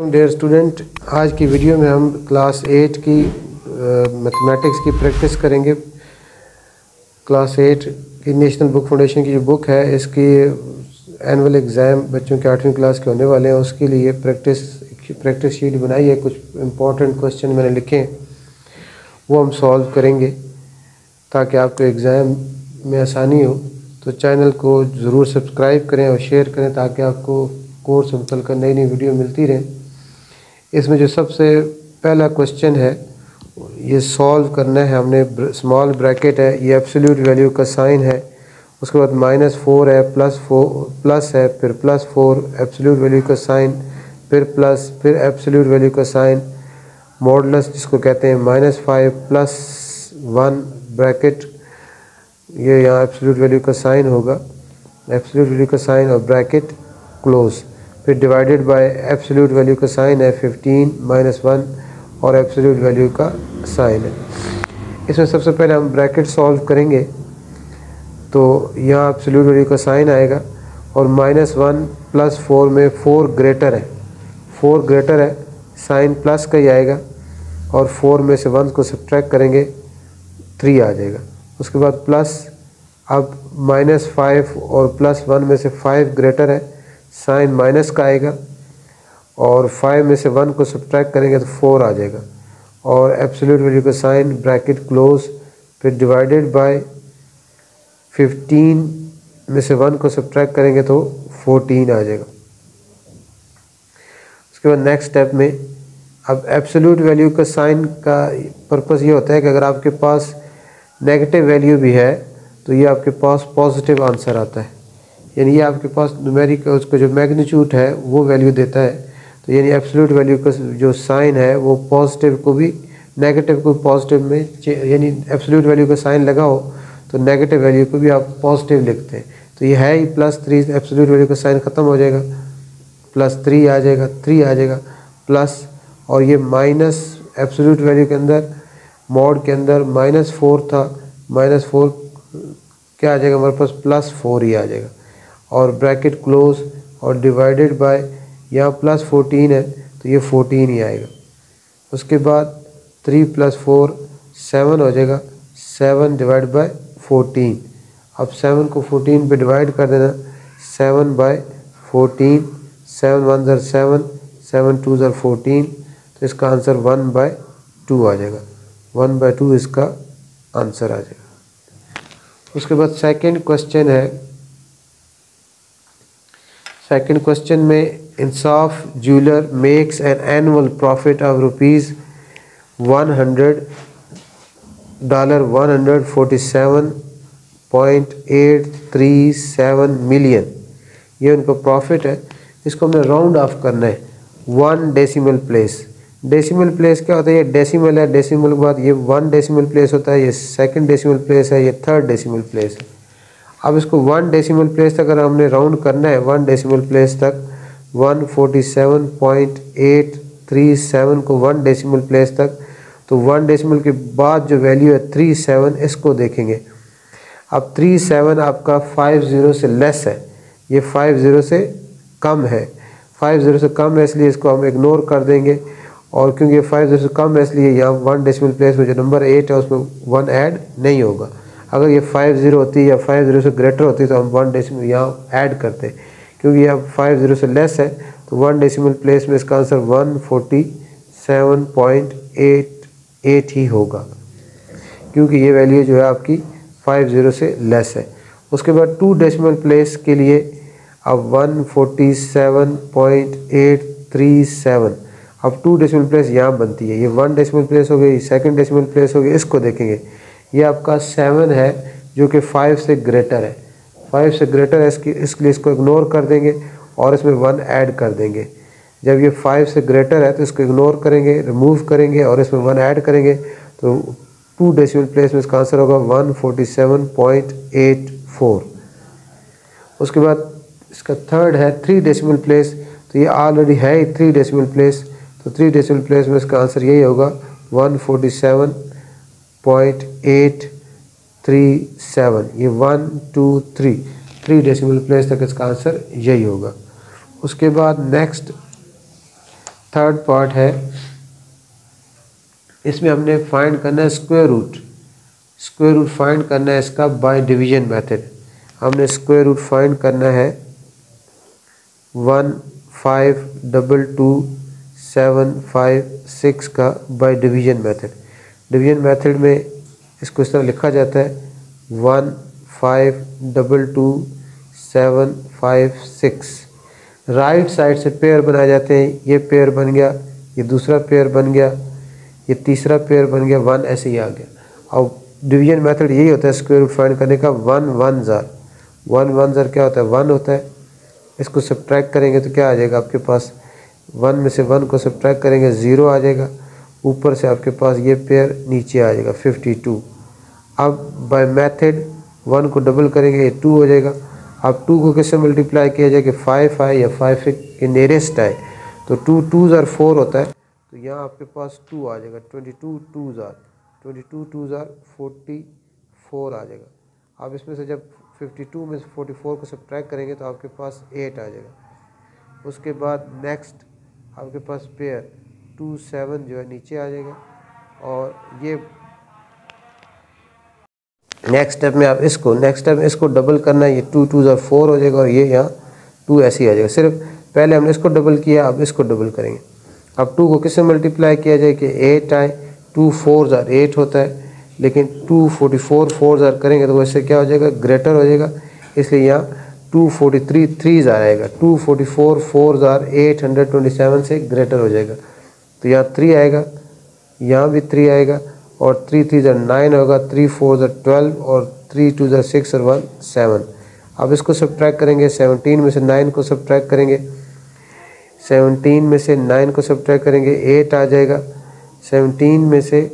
Dear student, आज की video में हम क्लास 8 की मैथमेटिक्स की प्रैक्टिस करेंगे। क्लास 8 की नेशनल बुक फाउंडेशन की जो बुक है, इसकी एनुअल एग्ज़ाम बच्चों के 8वीं क्लास के होने वाले हैं। उसके लिए प्रैक्टिस शीट बनाई है। कुछ इम्पोर्टेंट क्वेश्चन मैंने लिखे हैं, वो हम सॉल्व करेंगे ताकि आपको एग्ज़ाम में आसानी हो। तो चैनल को ज़रूर सब्सक्राइब करें और शेयर करें ताकि आपको कोर्स मुतल्लिक़ नई नई वीडियो मिलती रहे। इसमें जो सबसे पहला क्वेश्चन है ये सॉल्व करना है हमने। स्मॉल ब्रैकेट है, ये एब्सोल्यूट वैल्यू का साइन है, उसके बाद -4 है, प्लस है, फिर +4 एब्सोल्यूट वैल्यू का साइन, फिर प्लस, फिर एब्सोल्यूट वैल्यू का साइन, मॉडुलस जिसको कहते हैं -5 +1 ब्रैकेट, ये यहाँ एब्सोल्यूट वैल्यू का साइन होगा, एब्सोल्यूट वैल्यू का साइन और ब्रैकेट क्लोज, फिर डिवाइडेड बाय एब्सोल्यूट वैल्यू का साइन है 15 -1 और एब्सोल्यूट वैल्यू का साइन है। इसमें सबसे पहले हम ब्रैकेट सॉल्व करेंगे। तो यहाँ एब्सोल्यूट वैल्यू का साइन आएगा और -1 +4 में 4 ग्रेटर है, 4 ग्रेटर है, साइन प्लस का ही आएगा और 4 में से 1 को सब्ट्रैक्ट करेंगे 3 आ जाएगा। उसके बाद प्लस, अब -5 और +1 में से 5 ग्रेटर है, साइन माइनस का आएगा और 5 में से 1 को सब्ट्रैक्ट करेंगे तो 4 आ जाएगा और एब्सोल्यूट वैल्यू का साइन ब्रैकेट क्लोज, फिर डिवाइडेड बाय 15 में से 1 को सब्ट्रैक्ट करेंगे तो 14 आ जाएगा। उसके बाद नेक्स्ट स्टेप में अब एब्सोल्यूट वैल्यू का साइन का पर्पस ये होता है कि अगर आपके पास नेगेटिव वैल्यू भी है तो ये आपके पास पॉजिटिव आंसर आता है, यानी ये आपके पास न्यूमेरिक उसका जो मैग्नीट्यूड है वो वैल्यू देता है। तो यानी एब्सोल्यूट वैल्यू का जो साइन है वो पॉजिटिव को भी नेगेटिव को पॉजिटिव में, यानी एब्सोल्यूट वैल्यू का साइन लगाओ तो नेगेटिव वैल्यू को भी आप पॉजिटिव लिखते हैं। तो ये है ही +3, एब्सोल्यूट वैल्यू का साइन ख़त्म हो जाएगा, +3 आ जाएगा, 3 आ जाएगा, प्लस, और ये माइनस एब्सोल्यूट वैल्यू के अंदर मॉड के अंदर -4 था, -4 क्या आ जाएगा हमारे पास, +4 ही आ जाएगा और ब्रैकेट क्लोज और डिवाइडेड बाय, यहाँ +14 है तो ये 14 ही आएगा। उसके बाद 3 + 4 7 हो जाएगा, 7 डिवाइड बाय 14। अब 7 को 14 पे डिवाइड कर देना, 7/14, 7 1 ज़र 7, 7 2 ज़र 14, तो इसका आंसर 1/2 आ जाएगा, 1/2 इसका आंसर आ जाएगा। उसके बाद सेकंड क्वेश्चन है। सेकंड क्वेश्चन में Insaf jeweller makes an annual profit of $147 147.837 million, ये उनका प्रॉफिट है। इसको हमने राउंड ऑफ करना है 1 डेसिमल प्लेस। डेसिमल प्लेस क्या होता है, ये डेसिमल है, डेसिमल के बाद ये 1 डेसिमल प्लेस होता है, ये सेकंड डेसिमल प्लेस है, ये थर्ड डेसिमल प्लेस है। अब इसको 1 डेसिमल प्लेस तक अगर हमने राउंड करना है, 1 डेसिमल प्लेस तक, 147.837 को 1 डेसिमल प्लेस तक, तो 1 डेसिमल के बाद जो वैल्यू है 37, इसको देखेंगे। अब 37 आपका 50 से लेस है, ये 50 से कम है, 50 से कम है, इसलिए इसको हम इग्नोर कर देंगे। और क्योंकि ये 50 से कम है इसलिए यहाँ 1 डेसिमल प्लेस में जो नंबर 8 है उसमें 1 ऐड नहीं होगा। अगर ये 50 होती या 50 से ग्रेटर होती तो हम 1 डेसिमल यहाँ ऐड करते, क्योंकि अब 50 से लेस है तो 1 डेसिमल प्लेस में इसका आंसर 147.88 ही होगा, क्योंकि ये वैल्यू जो है आपकी 50 से लेस है। उसके बाद 2 डेसिमल प्लेस के लिए अब 147.837, अब 2 डेसिमल प्लेस यहाँ बनती है, ये 1 डेसिमल प्लेस हो गई, सेकंड डेसिमल प्लेस हो गई, इसको देखेंगे। ये आपका 7 है जो कि 5 से ग्रेटर है, 5 से ग्रेटर है, इसलिए इसको इग्नोर कर देंगे और इसमें 1 ऐड कर देंगे। जब ये 5 से ग्रेटर है तो इसको इग्नोर करेंगे, रिमूव करेंगे और इसमें 1 ऐड करेंगे, तो 2 डेसिमल प्लेस में इसका आंसर होगा 147.84। उसके बाद इसका थर्ड है 3 डेसिमल प्लेस, तो ये ऑलरेडी है ही 3 डेसिमल प्लेस, तो 3 डेसिमल प्लेस में इसका आंसर यही होगा 147.837, ये 1 2 3 डेसिमल प्लेस तक इसका आंसर यही होगा। उसके बाद नेक्स्ट थर्ड पार्ट है, इसमें हमने फाइंड करना है square root. Square root find करना है इसका बाय डिवीजन मेथड। हमने स्क्वायर रूट फाइंड करना है 1522756 का by division method. Division method में इसको इस तरह लिखा जाता है 1522756। राइट साइड से पेयर बनाए जाते हैं, ये पेयर बन गया, ये दूसरा पेयर बन गया, ये तीसरा पेयर बन गया, 1 ऐसे ही आ गया। और डिवीजन मेथड यही होता है स्क्वायर रूट फाइंड करने का। 1 1 ज़ार, 1 1 ज़ार क्या होता है, 1 होता है। इसको सब्ट्रैक्ट करेंगे तो क्या आ जाएगा आपके पास, 1 में से 1 को सब्ट्रैक्ट करेंगे 0 आ जाएगा। ऊपर से आपके पास ये पेयर नीचे आ जाएगा 52। अब बाय मेथड 1 को डबल करेंगे, ये 2 हो जाएगा। अब 2 को किससे मल्टीप्लाई किया जाए कि 5 आए या 5 के नियरेस्ट आए, तो 2 2 ज़ार 4 होता है, तो यहाँ आपके पास 2 आ जाएगा। 22 2 ज़ार 22 2 ज़ार 44 आ जाएगा। अब इसमें से जब 52 में से 44 को सब्ट्रैक्ट करेंगे तो आपके पास 8 आ जाएगा। उसके बाद नेक्स्ट आपके पास पेयर 2 7 जो है नीचे आ जाएगा। और ये नेक्स्ट स्टेप में आप इसको डबल करना है, ये 2 2 ज़ार 4 हो जाएगा और ये यहाँ 2 ऐसे ही आ जाएगा। सिर्फ पहले हमने इसको डबल किया, अब इसको डबल करेंगे। अब 2 को किससे मल्टीप्लाई किया जाए कि 8 आए, 2 4 ज़ार 8 होता है, लेकिन 244 4 ज़ार करेंगे तो वैसे क्या हो जाएगा, ग्रेटर हो जाएगा, इसलिए यहाँ 243 3 ज़ार आएगा। 244 4 ज़ार 827 से ग्रेटर हो जाएगा, तो यहाँ 3 आएगा, यहाँ भी 3 आएगा, और 3 3 ज़ार 9 होगा, 3 4 ज़ार 12 और 3 2 ज़ार 6 और 1 7। अब इसको सब्ट्रैक्ट करेंगे, 17 में से 9 को सब्ट्रैक्ट करेंगे, 17 में से 9 को सब्ट्रैक्ट करेंगे 8 आ जाएगा। 17 में से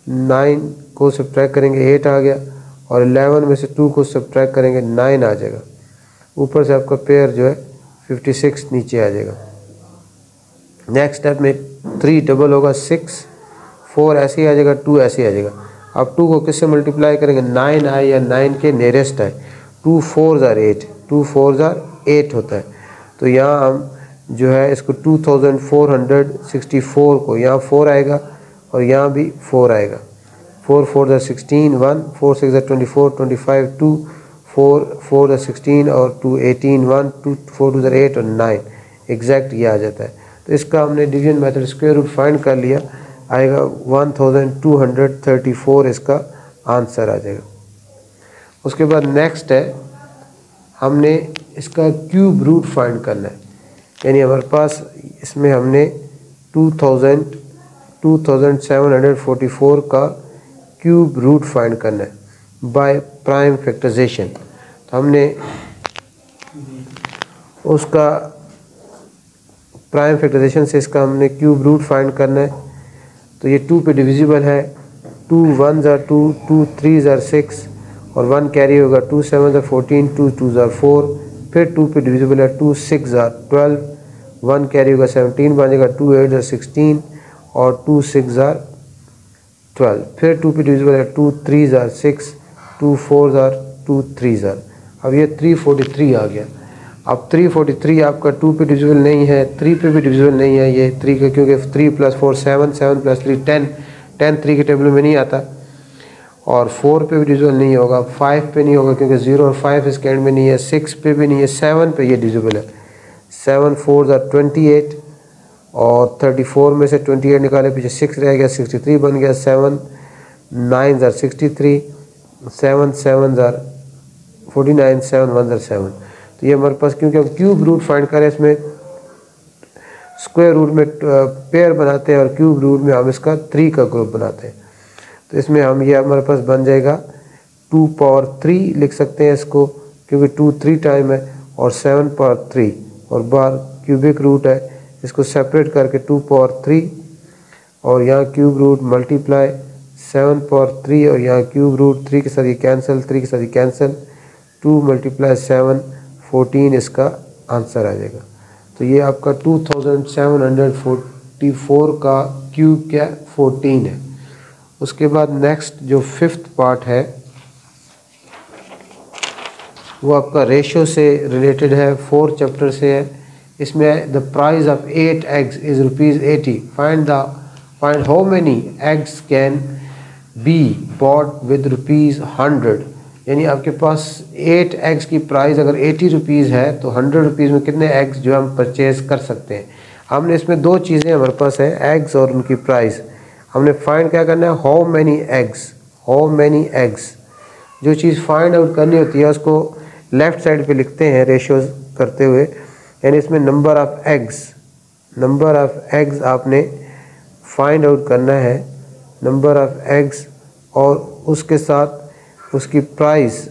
9 को सब्ट्रैक्ट करेंगे 8 आ गया, और 11 में से 2 को सब्ट्रैक्ट करेंगे 9 आ जाएगा। ऊपर से आपका पेयर जो है 56 नीचे आ जाएगा। नेक्स्ट स्टेप में 3 डबल होगा 6, 4 ऐसे ही आ जाएगा, 2 ऐसे ही आ जाएगा। अब 2 को किससे मल्टीप्लाई करेंगे, 9 आए या 9 के नियरेस्ट आए, 2 4 ज़ार 8 2 4 ज़ार 8 होता है, तो यहाँ हम जो है इसको 2464 को यहाँ 4 आएगा और यहाँ भी 4 आएगा। 4 4 ज़ार 16 1, 4 6 ज़ार 24 25 2, 4 4 ज़ार 16 और 2 18 1, 2 4 2 ज़ार 8 और 9 एग्जैक्ट ये आ जाता है। तो इसका हमने division method square root find कर लिया, आएगा 1234 इसका आंसर आ जाएगा। उसके बाद नेक्स्ट है, हमने इसका क्यूब रूट फाइंड करना है, यानी हमारे पास इसमें हमने 2744 का क्यूब रूट फाइंड करना है बाय प्राइम फैक्टराइजेशन। तो हमने उसका प्राइम फैक्टराइजेशन से इसका हमने क्यूब रूट फाइंड करना है। तो ये 2 पे डिविजिबल है, 2 1 ज़ार 2, 2 3 ज़ार 6 और 1 कैरी होगा, 2 7 ज़ार 14, 2 2 ज़ार 4, फिर 2 पे डिविजिबल है, 2 6 ज़ार 12, 1 कैरी होगा 17 बनेगा, 2 8 ज़ार 16 और 2 6 ज़ार 12, फिर 2 पे डिविजिबल है, 2 3 ज़ार 6, 2 4 ज़ार 2 3 ज़ार। अब ये 343 आ गया। अब 343 आपका 2 पे डिविजिबल नहीं है, 3 पे भी डिविजिबल नहीं है ये 3 का, क्योंकि 3 + 4 7, 7 + 3 10, 10 3 के टेबल में नहीं आता, और 4 पे भी डिविजिबल नहीं होगा, 5 पे नहीं होगा क्योंकि 0 और 5 इसके एंड में नहीं है, 6 पे भी नहीं है, 7 पे ये डिविजिबल है। 7 4 ज़ार 28 और 34 में से 28 निकाले, पीछे 6 रह गया, 63 बन गया, 7 9 ज़ार 63, 7 7 ज़ार 49, 7 1 ज़ार 7। तो ये हमारे पास, क्योंकि हम क्यूब रूट फाइंड करें, इसमें स्क्वायर रूट में पेयर बनाते हैं और क्यूब रूट में हम इसका 3 का ग्रुप बनाते हैं। तो इसमें हम ये हमारे पास बन जाएगा 2 पावर 3 लिख सकते हैं इसको, क्योंकि 2 3 टाइम है, और 7 पावर 3 और बाहर क्यूबिक रूट है, इसको सेपरेट करके 2 पावर 3 और यहाँ क्यूब रूट मल्टीप्लाई 7 पावर 3 और यहाँ क्यूब रूट 3 के साथ ये कैंसिल, 3 के साथ ये कैंसिल, 2 × 7 14 इसका आंसर आ जाएगा। तो ये आपका 2744 का क्यूब क्या 14 है। उसके बाद नेक्स्ट जो 5th पार्ट है वो आपका रेशो से रिलेटेड है, 4th चैप्टर से है, इसमें the price of 8 eggs is ₹80। Find how many eggs can be bought with ₹100। यानी आपके पास 8 एग्स की प्राइस अगर ₹80 है तो ₹100 में कितने एग्स जो हम परचेज़ कर सकते हैं। हमने इसमें दो चीज़ें हमारे पास है, एग्स और उनकी प्राइस। हमने फाइंड क्या करना है, हाउ मैनी एग्स। जो चीज़ फाइंड आउट करनी होती है उसको लेफ़्ट साइड पे लिखते हैं रेशियोज करते हुए, यानी इसमें नंबर ऑफ़ एग्स आपने फाइंड आउट करना है, नंबर ऑफ़ एग्स, और उसके साथ उसकी प्राइस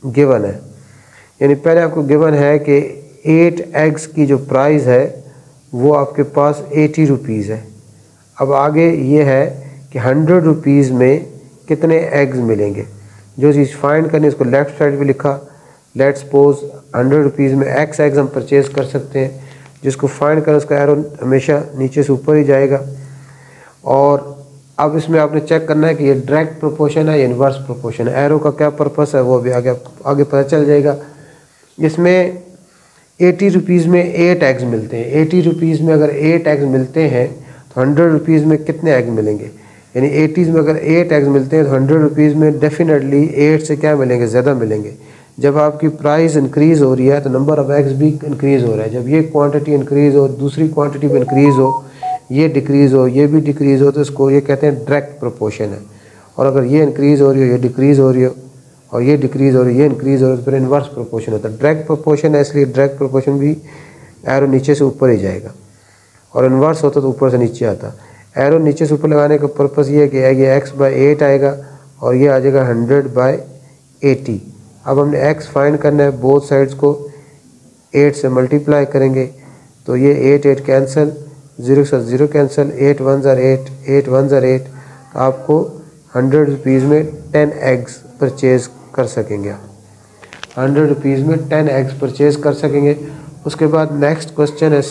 गिवन है। यानी पहले आपको गिवन है कि 8 एग्स की जो प्राइस है वो आपके पास ₹80 है। अब आगे ये है कि ₹100 में कितने एग्स मिलेंगे। जो चीज़ फाइंड करनी है उसको लेफ़्ट साइड पे लिखा। लेट्स सपोज ₹100 में एक्स एग्स हम परचेज़ कर सकते हैं। जिसको फाइंड करें उसका एरो हमेशा नीचे से ऊपर ही जाएगा। और अब इसमें आपने चेक करना है कि ये डायरेक्ट प्रोपोर्शन है या इन्वर्स प्रोपोर्शन है। एरो का क्या पर्पस है वो भी आगे पता चल जाएगा। इसमें ₹80 में 8 एग्स मिलते हैं। ₹80 में अगर 8 एग्स मिलते हैं तो ₹100 में कितने एग मिलेंगे। यानी 80 में अगर 8 एग्स मिलते हैं तो ₹100 में डेफिनेटली 8 से क्या मिलेंगे, ज़्यादा मिलेंगे। जब आपकी प्राइस इंक्रीज़ हो रही है तो नंबर ऑफ़ एग्स भी इंक्रीज़ हो रहा है। जब ये क्वांटिटी इंक्रीज़ हो, दूसरी क्वांटिटी भी इंक्रीज़ हो, ये डिक्रीज़ हो, ये भी डिक्रीज़ हो, तो इसको ये कहते हैं डायरेक्ट प्रोपोर्शन है। और अगर ये इंक्रीज़ हो रही हो, ये डिक्रीज़ हो रही हो, और ये डिक्रीज़ हो रही है, ये इंक्रीज़ हो रही है, तो फिर इन्वर्स प्रोपोर्शन होता है। डायरेक्ट प्रोपोर्शन है इसलिए डायरेक्ट प्रोपोर्शन भी एरो नीचे से ऊपर ही जाएगा, और इन्वर्स होता तो ऊपर से नीचे आता। एरो नीचे से ऊपर लगाने का पर्पस ये है कि ये x/8 आएगा और ये आ जाएगा 100/80। अब हमने x फाइंड करना है, बोथ साइड्स को 8 से मल्टीप्लाई करेंगे तो ये 8 कैंसिल, 0 से 0 कैंसिल, 8 1 ज़र 8, 8 1 ज़र 8। तो आपको ₹100 में 10 एग्स परचेज़ कर सकेंगे। ₹100 में 10 एग्स परचेज़ कर सकेंगे। उसके बाद नेक्स्ट क्वेश्चन है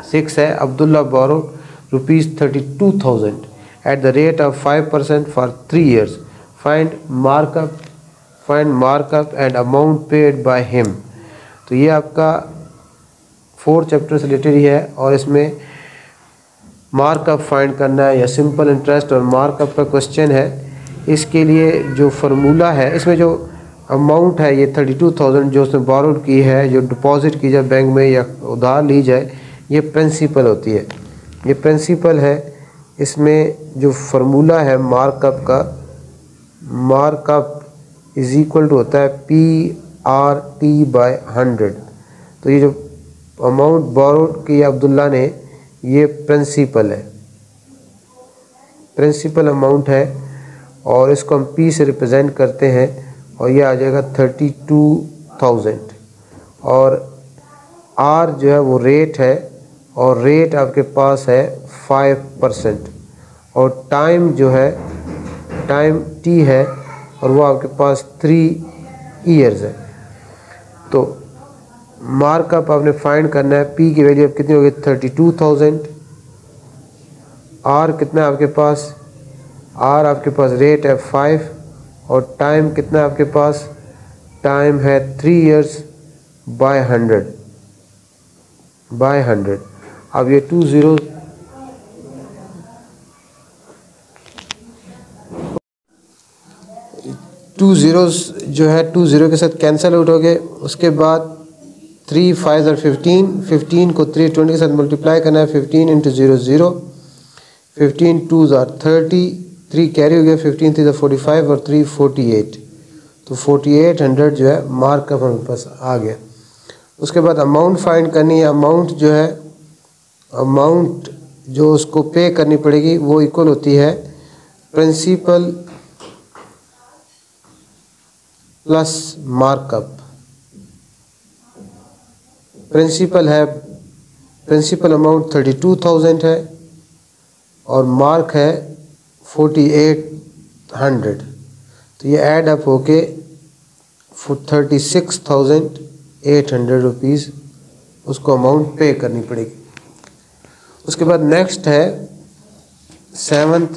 6 है, Abdullah borrowed ₹32,000 at the rate of 5% for 3 years। Find markup and amount paid by him. तो ये आपका 4 चैप्टर से रिलेटेड ही है और इसमें मार्कअप फाइंड करना है या सिंपल इंटरेस्ट और मार्कअप का क्वेश्चन है। इसके लिए जो फार्मूला है, इसमें जो अमाउंट है ये 32,000 जो उसने बोरोड की है, जो डिपॉजिट की जाए बैंक में या उधार ली जाए, ये प्रिंसिपल होती है। ये प्रिंसिपल है। इसमें जो फार्मूला है मार्कअप का, मार्कअप इज़ इक्वल टू होता है PRT/100। तो ये जो अमाउंट बोरोड की अब्दुल्ला ने, ये प्रिंसिपल है, प्रिंसिपल अमाउंट है और इसको हम P से रिप्रेजेंट करते हैं और ये आ जाएगा 32,000। और R जो है वो रेट है और रेट आपके पास है 5% और टाइम जो है, टाइम T है और वो आपके पास 3 years है। तो मार्कअप आपने फाइंड करना है। P की वैल्यू अब कितनी होगी, 32,000। R कितना है आपके पास, R आपके पास रेट है 5 और टाइम कितना है आपके पास, टाइम है 3 years बाय 100। अब ये 2 zeros जो है 2 0 के साथ कैंसिल आउट हो गए। उसके बाद 3 5 और 15 को 320 के साथ मल्टीप्लाई करना है। 15 × 0 0, 15 2 are 30, 3 कैरी हो गया, 15 3 45 और 3 48। तो 4800 जो है मार्कअप हमारे पास आ गया। उसके बाद अमाउंट फाइंड करनी है। अमाउंट जो है, अमाउंट जो उसको पे करनी पड़ेगी वो इक्वल होती है प्रिंसिपल प्लस मार्कअप। प्रिंसिपल है, प्रिंसिपल अमाउंट 32,000 है और मार्क है 4800। तो ये ऐड अप होके 36,800 रुपीज़ उसको अमाउंट पे करनी पड़ेगी। उसके बाद नेक्स्ट है 7th।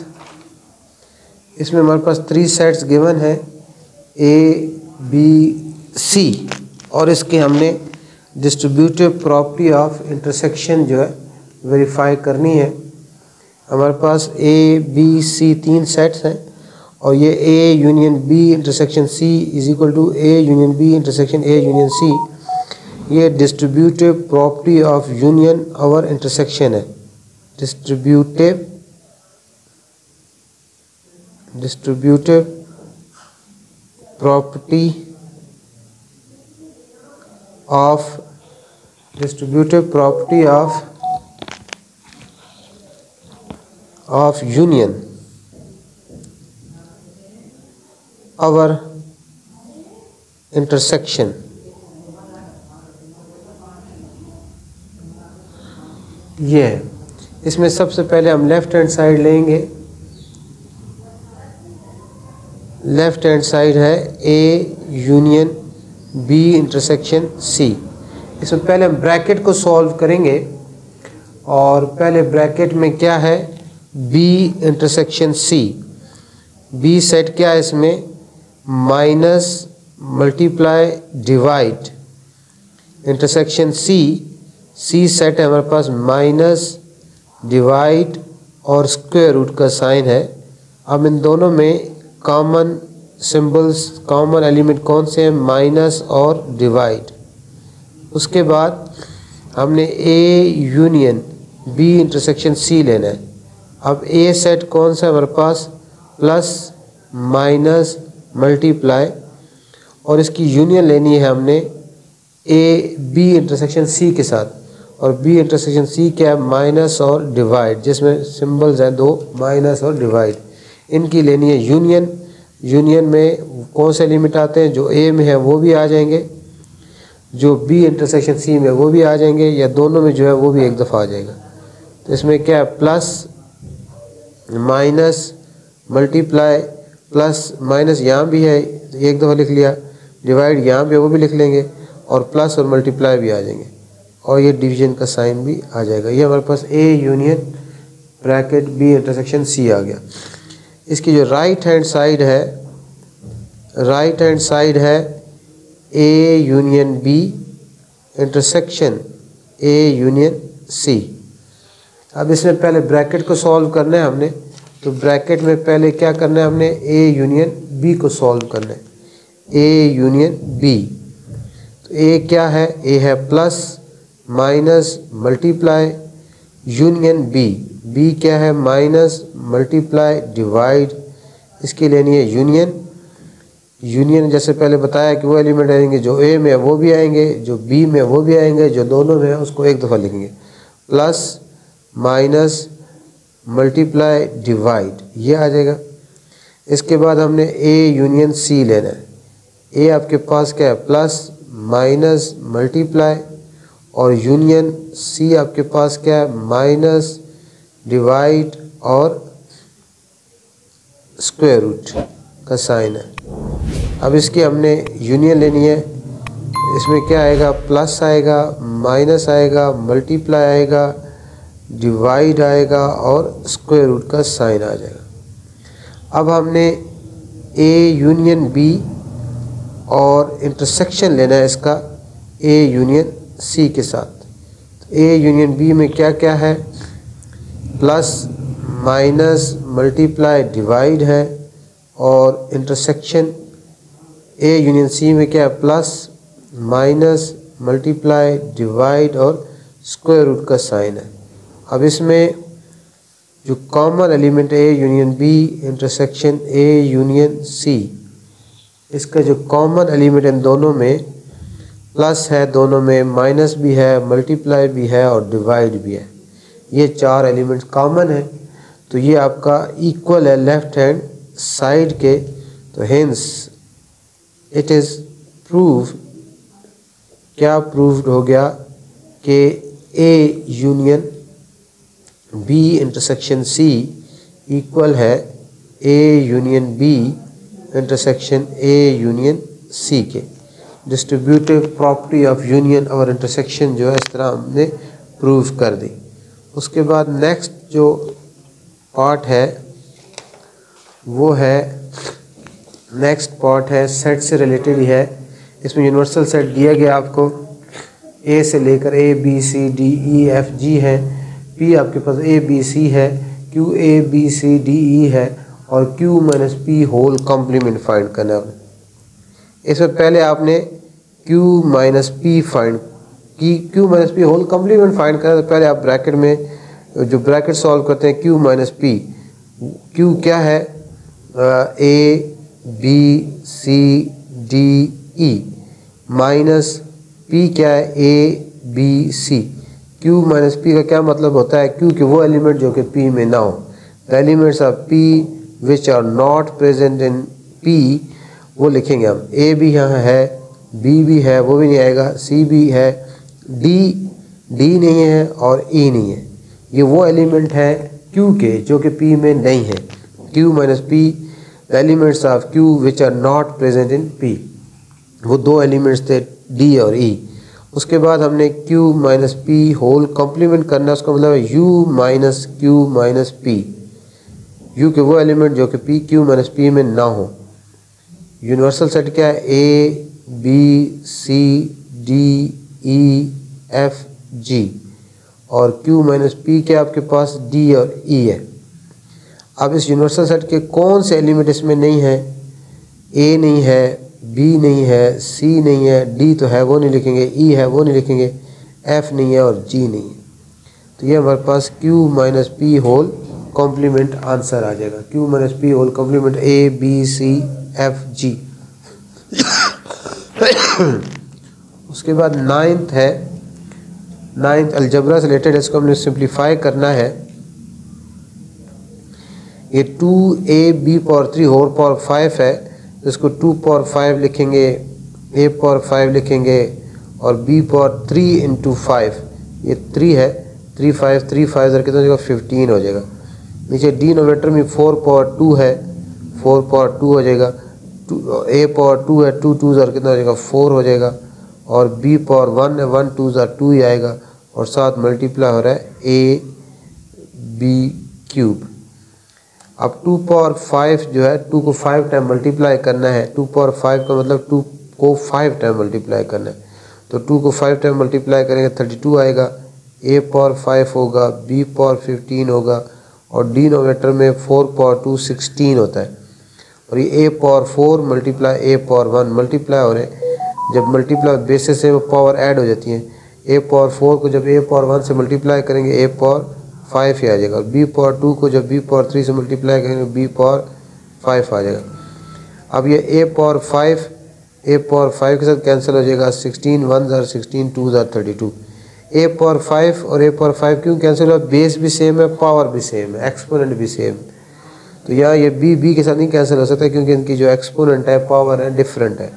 इसमें हमारे पास 3 सेट्स गिवन है A B C और इसके हमने डिस्ट्रीब्यूटिव प्रॉपर्टी ऑफ इंटरसेक्शन जो है वेरीफाई करनी है। हमारे पास ए बी सी तीन सेट्स हैं और ये A union B intersection C is equal to A union B intersection A union C. ये डिस्ट्रीब्यूटिव प्रॉपर्टी ऑफ यूनियन और इंटरसेक्शन है। डिस्ट्रीब्यूटिव प्रॉपर्टी ऑफ यूनियन और इंटरसेक्शन। ये है। इसमें सबसे पहले हम लेफ्ट हैंड साइड लेंगे। लेफ्ट हैंड साइड है A union B intersection C. इसमें पहले हम ब्रैकेट को सॉल्व करेंगे और पहले ब्रैकेट में क्या है B intersection C. B set क्या है इसमें minus multiply divide intersection C. C set है हमारे पास माइनस डिवाइड और स्क्वायर रूट का साइन है। अब इन दोनों में कॉमन सिंबल्स कॉमन एलिमेंट कौन से हैं माइनस और डिवाइड। उसके बाद हमने A union B intersection C लेना है। अब ए सेट कौन सा है हमारे पास प्लस माइनस मल्टीप्लाई और इसकी यूनियन लेनी है हमने ए बी इंटरसेक्शन सी के साथ। और बी इंटरसेक्शन सी क्या है माइनस और डिवाइड, जिसमें सिंबल्स हैं दो माइनस और डिवाइड। इनकी लेनी है यूनियन। यूनियन में कौन से एलिमेंट आते हैं जो ए में है वो भी आ जाएंगे, जो बी इंटरसेक्शन सी में वो भी आ जाएंगे, या दोनों में जो है वो भी एक दफ़ा आ जाएगा। तो इसमें क्या है plus minus multiply plus minus यहाँ भी है एक दफ़ा लिख लिया, डिवाइड यहाँ भी वो भी लिख लेंगे और प्लस और मल्टीप्लाई भी आ जाएंगे और ये डिवीजन का साइन भी आ जाएगा। ये हमारे पास A union bracket B intersection C आ गया। इसकी जो राइट हैंड साइड है A union B intersection A union C. अब इसमें पहले ब्रैकेट को सॉल्व करना है हमने, तो ब्रैकेट में पहले क्या करना है हमने ए यूनियन बी को सॉल्व करना है। ए यूनियन बी, तो ए क्या है ए है plus minus multiply union B. B क्या है माइनस मल्टीप्लाई डिवाइड। इसकी लेनी है यूनियन। यूनियन जैसे पहले बताया कि वो एलिमेंट आएंगे जो ए में है वो भी आएंगे, जो बी में वो भी आएंगे, जो दोनों में है उसको एक दफ़ा लिखेंगे। प्लस माइनस मल्टीप्लाई डिवाइड ये आ जाएगा। इसके बाद हमने ए यूनियन सी लेना है। ए आपके पास क्या है प्लस माइनस मल्टीप्लाई और यूनियन सी आपके पास क्या है माइनस डिवाइड और स्क्वायर रूट का साइन है। अब इसकी हमने यूनियन लेनी है। इसमें क्या आएगा प्लस आएगा, माइनस आएगा, मल्टीप्लाई आएगा, डिवाइड आएगा और स्क्वायर रूट का साइन आ जाएगा। अब हमने ए यूनियन बी और इंटरसेक्शन लेना है इसका ए यूनियन सी के साथ। ए यूनियन बी में क्या क्या है प्लस माइनस मल्टीप्लाई डिवाइड है और इंटरसेक्शन ए यूनियन सी में क्या है प्लस माइनस मल्टीप्लाई डिवाइड और स्क्वायर रूट का साइन है। अब इसमें जो कॉमन एलिमेंट है A union B intersection A union C, इसका जो कॉमन एलिमेंट इन दोनों में प्लस है, दोनों में माइनस भी है, मल्टीप्लाई भी है और डिवाइड भी है। ये चार एलिमेंट्स कॉमन है, तो ये आपका इक्वल है लेफ्ट हैंड साइड के। तो हेंस इट इज़ प्रूव क्या प्रूव्ड हो गया कि A union B intersection C equal है A union B intersection A union C के। डिस्ट्रीब्यूटिव प्रॉपर्टी ऑफ यूनियन और इंटरसेक्शन जो है इस तरह हमने प्रूव कर दी। उसके बाद नेक्स्ट जो पार्ट है वो है नेक्स्ट पार्ट है सेट से रिलेटेड ही है। इसमें यूनिवर्सल सेट दिया गया आपको ए से लेकर A B C D E F G है, पी आपके पास ए बी सी है, Q A B C D E है, और Q minus P whole complement find करना है। इसमें पहले आपने क्यू माइनस पी फाइंड की, Q minus P whole complement find करना, तो पहले आप ब्रैकेट में जो ब्रैकेट सॉल्व करते हैं क्यू माइनस पी, क्यू क्या है, A B C D E, minus P क्या है, A B C. Q minus P का क्या मतलब होता है, क्यू के वो एलिमेंट जो कि पी में ना हो, the elements of P which are not present in P, वो लिखेंगे हम। ए भी यहाँ है, बी भी है, वो भी नहीं आएगा, सी भी है, डी नहीं है और ई नहीं है। ये वो एलिमेंट है क्यू के जो कि पी में नहीं है। Q minus P, the elements of Q which are not present in P, वो दो एलिमेंट्स थे डी और ई। उसके बाद हमने Q minus P whole complement करना, उसका मतलब है U minus Q minus P, U के वो एलिमेंट जो कि पी क्यू माइनस पी में ना हो। यूनिवर्सल सेट क्या है, A B C D E F G, और क्यू माइनस पी क्या आपके पास, डी और ई है। अब इस यूनिवर्सल सेट के कौन से एलिमेंट इसमें नहीं है, ए नहीं है, बी नहीं है, सी नहीं है, डी तो है वो नहीं लिखेंगे, ई है वो नहीं लिखेंगे, एफ नहीं है और जी नहीं है। तो ये हमारे पास Q minus P whole complement answer आ जाएगा। Q minus P whole complement A B C F G. उसके बाद नाइन्थ है, नाइन्थ अलजबरा से रिलेटेड, इसको हमने सिंप्लीफाई करना है। ये 2ab पावर 3 होल पावर 5 है, इसको 2 पावर 5 लिखेंगे, a पावर 5 लिखेंगे और b पावर 3 इंटू 5, ये 3 है, 3 5 3 5 इधर कितना हो जाएगा, 15 हो जाएगा। नीचे डिनोमिनेटर में 4 पावर 2 है, 4 पावर 2 हो जाएगा, a पावर 2 है, 2 2 इधर कितना हो जाएगा, 4 हो जाएगा, और b पावर 1 है, 1 2 इधर 2 ही आएगा, और साथ मल्टीप्लाई हो रहा है a b क्यूब। अब 2 पावर 5 जो है, 2 को 5 टाइम मल्टीप्लाई करना है, 2 पावर 5 का मतलब 2 को 5 टाइम मल्टीप्लाई करना है, तो 2 को 5 टाइम मल्टीप्लाई करेंगे 32 आएगा, a पावर 5 होगा, b पावर 15 होगा, और डिनोमिनेटर में 4 पावर 2 16 होता है, और ये a power 4 multiply a power 1 multiply हो रहे हैं। जब मल्टीप्लाई बेसिस से वो पावर ऐड हो जाती है, a पावर 4 को जब a पावर 1 से मल्टीप्लाई करेंगे a पावर 5 ही आ जाएगा, और b पावर 2 को जब b पावर 3 से मल्टीप्लाई करेंगे b पावर 5 आ जाएगा। अब ये a पावर 5 के साथ कैंसिल हो जाएगा, 16 1 ज़ार 16 2 ज़ार 32। a पावर 5 और a पावर 5 क्यों कैंसिल हुआ, बेस भी सेम है, पावर भी सेम है, एक्सपोनेंट भी सेम, तो यहाँ ये b के साथ नहीं कैंसिल हो सकता क्योंकि इनकी जो एक्सपोनेंट है पावर है डिफरेंट है,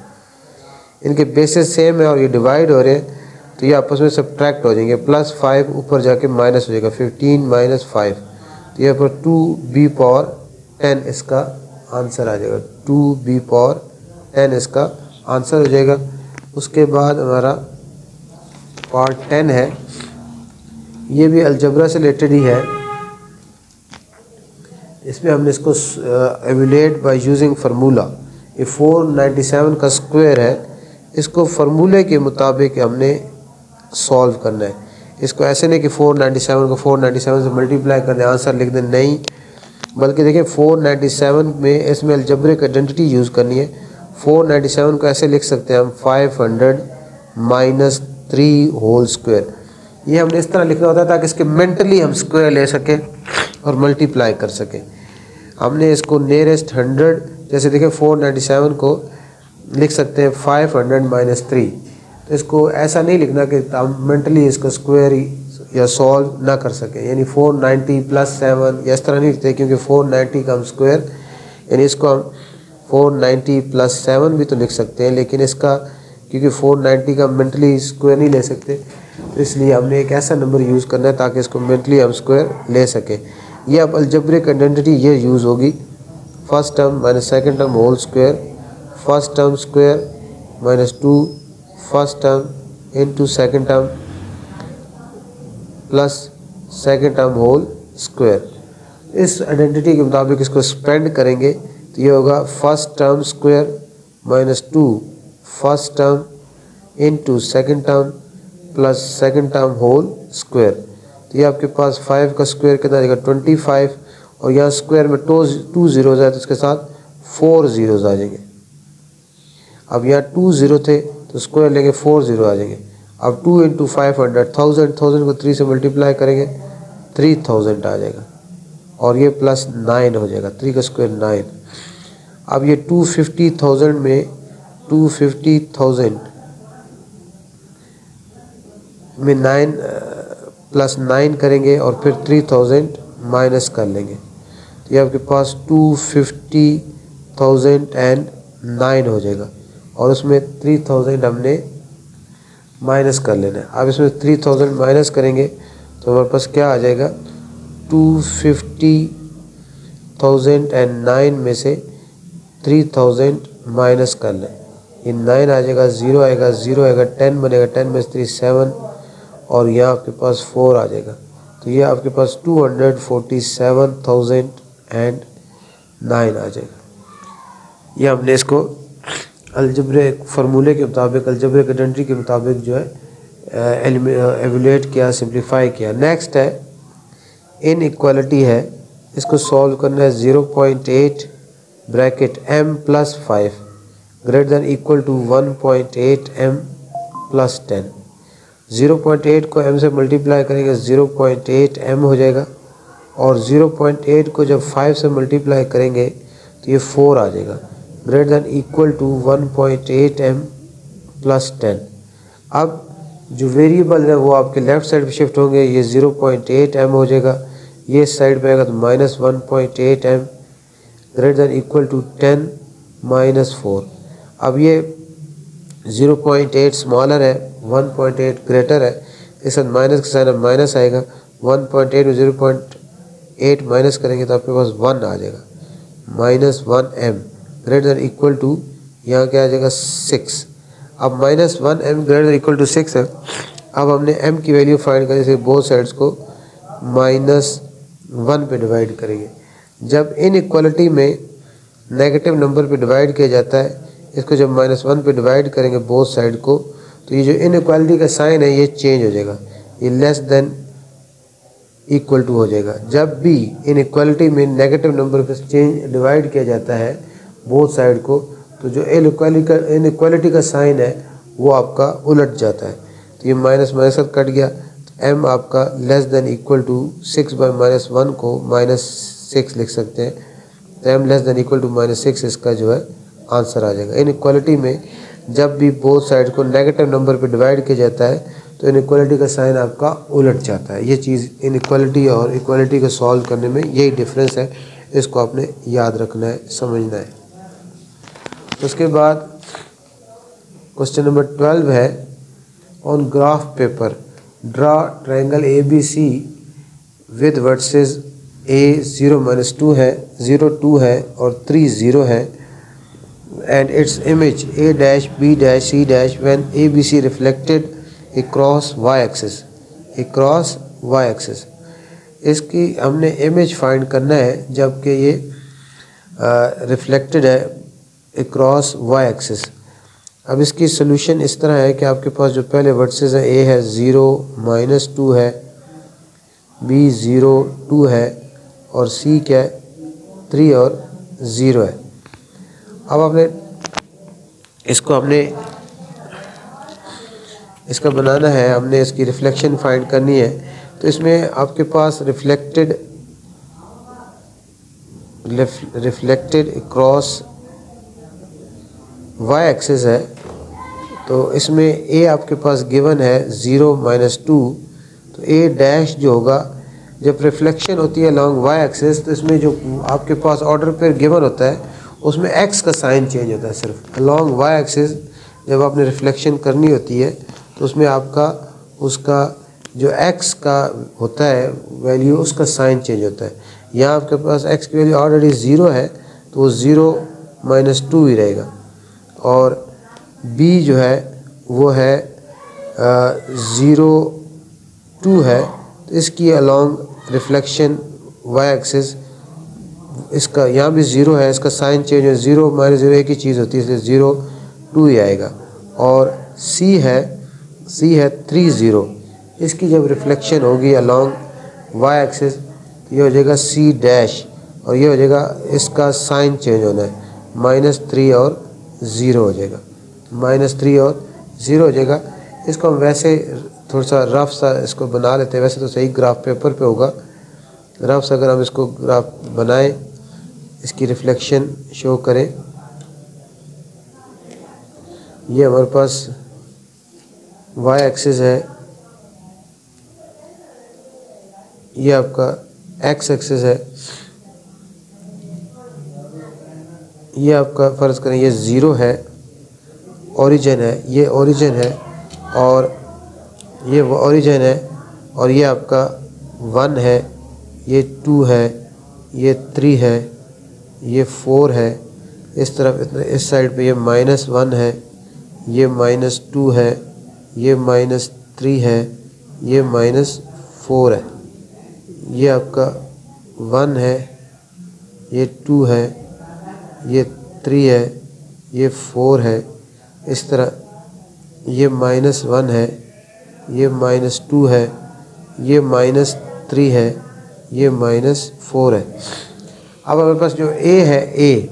इनके बेसिस सेम है और ये डिवाइड हो रहे हैं, तो ये आपस में सब्ट्रैक्ट हो जाएंगे, +5 ऊपर जाके माइनस हो जाएगा, 15 माइनस 5, तो यहाँ पर 2b पावर 10 इसका आंसर आ जाएगा, 2b पावर 10 इसका आंसर हो जाएगा। उसके बाद हमारा पार्ट 10 है, ये भी अलजबरा से रिलेटेड ही है। इसमें हमने इसको एवेल्यूएट बाय यूजिंग फार्मूला, ये 497 का स्क्वायर है, इसको फार्मूले के मुताबिक हमने सॉल्व करना है। इसको ऐसे नहीं कि 497 को 497 से मल्टीप्लाई करने आंसर लिख दें, नहीं, बल्कि देखिए 497 में इसमें अलजब्रिक आइडेंटिटी यूज़ करनी है। 497 को ऐसे लिख सकते हैं हम 500 माइनस 3 होल स्क्वायर, ये हमने इस तरह लिखना होता है ताकि इसके मेंटली हम स्क्वायर ले सकें और मल्टीप्लाई कर सकें। हमने इसको नियरेस्ट 100, जैसे देखिए 497 को लिख सकते हैं 500 माइनस 3, तो इसको ऐसा नहीं लिखना कि हम मेंटली इसको स्क्वायर या सॉल्व ना कर सकें, यानी 490 + 7 या इस तरह नहीं लिखते, क्योंकि 490 का हम स्क्वायर, यानी इसको हम 490 + 7 भी तो लिख सकते हैं, लेकिन इसका क्योंकि 490 का मेंटली स्क्वायर नहीं ले सकते, तो इसलिए हमने एक ऐसा नंबर यूज़ करना है ताकि इसको मेंटली हम स्क्वायर ले सकें। ये अब अलजब्रिक आइडेंटिटी ये यूज़ होगी, first term minus second term whole square, first term square minus 2 first term into second term plus second term whole square. इस आइडेंटिटी के मुताबिक इसको स्पेंड करेंगे तो ये होगा first term square minus 2 first term into second term plus second term whole square. तो ये आपके पास 5 का स्क्वायर कितना आ जाएगा 25, और यहाँ स्क्वायर में 2 जीरोज़ है तो इसके साथ 4 जीरोज़ आ जाएंगे। अब यहाँ 2 जीरो थे तो स्क्वायर लेंगे 4 जीरो आ जाएंगे। अब 2 इंटू 500 1000 को 3 से मल्टीप्लाई करेंगे 3000 आ जाएगा, और ये प्लस 9 हो जाएगा, 3 का स्क्वायर 9। अब ये 250,000 में 250,000 में 9 प्लस 9 करेंगे और फिर 3000 माइनस कर लेंगे। तो ये आपके पास 250,009 हो जाएगा, और उसमें 3000 हमने माइनस कर लेना है। अब इसमें 3000 माइनस करेंगे तो हमारे पास क्या आ जाएगा 250,009 में से 3000 माइनस कर लें, ये 9 आ जाएगा, 0 आएगा, 0 आएगा, 10 बनेगा, 10 में से 3 7, और यहाँ आपके पास 4 आ जाएगा। तो ये आपके पास 247,009 आ जाएगा। ये हमने इसको अलजब्रे फार्मूले के मुताबिक, अलजब्रे आइडेंटिटी के मुताबिक जो है एवेलुएट किया, सिंप्लीफाई किया। नेक्स्ट है इन इक्वालिटी है, इसको सॉल्व करना है। 0.8 bracket m plus 5 greater than equal to 1.8 m plus 10। 0.8 को m से मल्टीप्लाई करेंगे 0.8 m हो जाएगा, और 0.8 को जब 5 से मल्टीप्लाई करेंगे तो ये 4 आ जाएगा, greater than equal to 1.8 m plus 10। अब जो वेरिएबल है वो आपके लेफ़्ट साइड पे शिफ्ट होंगे, ये 0.8 m हो जाएगा, ये साइड पे आएगा तो minus 1.8 m greater than equal to 10 minus 4। अब ये 0.8 स्मॉलर है, 1.8 ग्रेटर है, इस साथ माइनस का साइन माइनस आएगा, 1.8 में 0.8 माइनस करेंगे तो आपके पास 1 आ जाएगा, minus 1m greater than equal to यहाँ क्या आ जाएगा 6। अब minus 1m greater than equal to 6 है। अब हमने m की वैल्यू फाइंड करें, बोथ साइड्स को -1 पे डिवाइड करेंगे। जब इन इक्वालिटी में नेगेटिव नंबर पे डिवाइड किया जाता है, इसको जब -1 पे डिवाइड करेंगे बोथ साइड को, तो ये जो इन इक्वालिटी का साइन है ये चेंज हो जाएगा, ये लेस देन इक्वल टू हो जाएगा। जब भी इन इक्वालिटी में नेगेटिव नंबर पे चेंज डिवाइड किया जाता है बोथ साइड को, तो जो इन इक्वालिटी का साइन है वो आपका उलट जाता है। तो ये माइनस माइनस कट गया, तो m आपका less than equal to 6 by -1 को -6 लिख सकते हैं, तो m less than equal to -6 इसका जो है आंसर आ जाएगा। इन इक्वालिटी में जब भी बोथ साइड को नेगेटिव नंबर पे डिवाइड किया जाता है तो इन इक्वालिटी का साइन आपका उलट जाता है। ये चीज़ इन इक्वालिटी और इक्वालिटी को सॉल्व करने में यही डिफरेंस है, इसको आपने याद रखना है, समझना है। उसके बाद क्वेश्चन नंबर 12 है, on graph paper draw triangle ABC with versus A 0-2 है, 0 2 है और 3 0 है, and its image A dash B dash C dash when ABC reflected across y-axis, across y-axis। इसकी हमने इमेज फाइंड करना है जबकि ये रिफ्लेक्टेड है across y-axis। अब इसकी सोल्यूशन इस तरह है कि आपके पास जो पहले वर्सेस है A है 0-2 है, B 0 2 है और C क्या है 3 और 0 है। अब आपने इसका बनाना है, हमने इसकी रिफ्लेक्शन फाइंड करनी है। तो इसमें आपके पास रिफ्लेक्टेड क्रॉस y एक्सिस है, तो इसमें A आपके पास गिवन है 0-2, तो A डैश जो होगा जब रिफ्लेक्शन होती है अलॉन्ग y एक्सिस, तो इसमें जो आपके पास ऑर्डर पे गिवन होता है उसमें x का साइन चेंज होता है। सिर्फ अलॉन्ग y एक्सिस जब आपने रिफ्लेक्शन करनी होती है तो उसमें आपका उसका जो x का होता है वैल्यू, उसका साइन चेंज होता है। यहाँ आपके पास x की वैल्यू ऑलरेडी 0 है तो वो 0-2 ही रहेगा, और b जो है वो है 0-2 है, तो इसकी अलॉन्ग रिफ्लेक्शन y एक्सिस इसका यहाँ भी 0 है, इसका साइन चेंज है, 0-0 एक ही चीज़ होती है, इसलिए 0-2 ही आएगा। और c है सी है 3 0, इसकी जब रिफ्लेक्शन होगी अलॉन्ग वाई एक्सिस ये हो जाएगा सी डैश, और ये हो जाएगा, इसका साइन चेंज होना है, -3 और 0 हो जाएगा, -3 और 0 हो जाएगा। इसको हम वैसे थोड़ा सा रफ सा इसको बना लेते हैं, वैसे तो सही ग्राफ पेपर पे होगा, रफ सा अगर हम इसको ग्राफ बनाएं, इसकी रिफ्लेक्शन शो करें। ये हमारे पास वाई एक्सिस है, ये आपका एक्स एक्सिस है, ये आपका फ़र्ज़ करें ये 0 है, ओरिजिन है, ये ओरिजिन है, और ये वो ओरिजिन है, और ये आपका 1 है, ये 2 है, ये 3 है, ये 4 है, इस तरफ इस साइड पे ये -1 है, ये -2 है, ये -3 है, ये -4 है, ये आपका 1 है, ये 2 है, ये 3 है, ये 4 है, इस तरह ये -1 है, ये -2 है, ये -3 है, ये -4 है। अब हमारे पास जो ए है, ए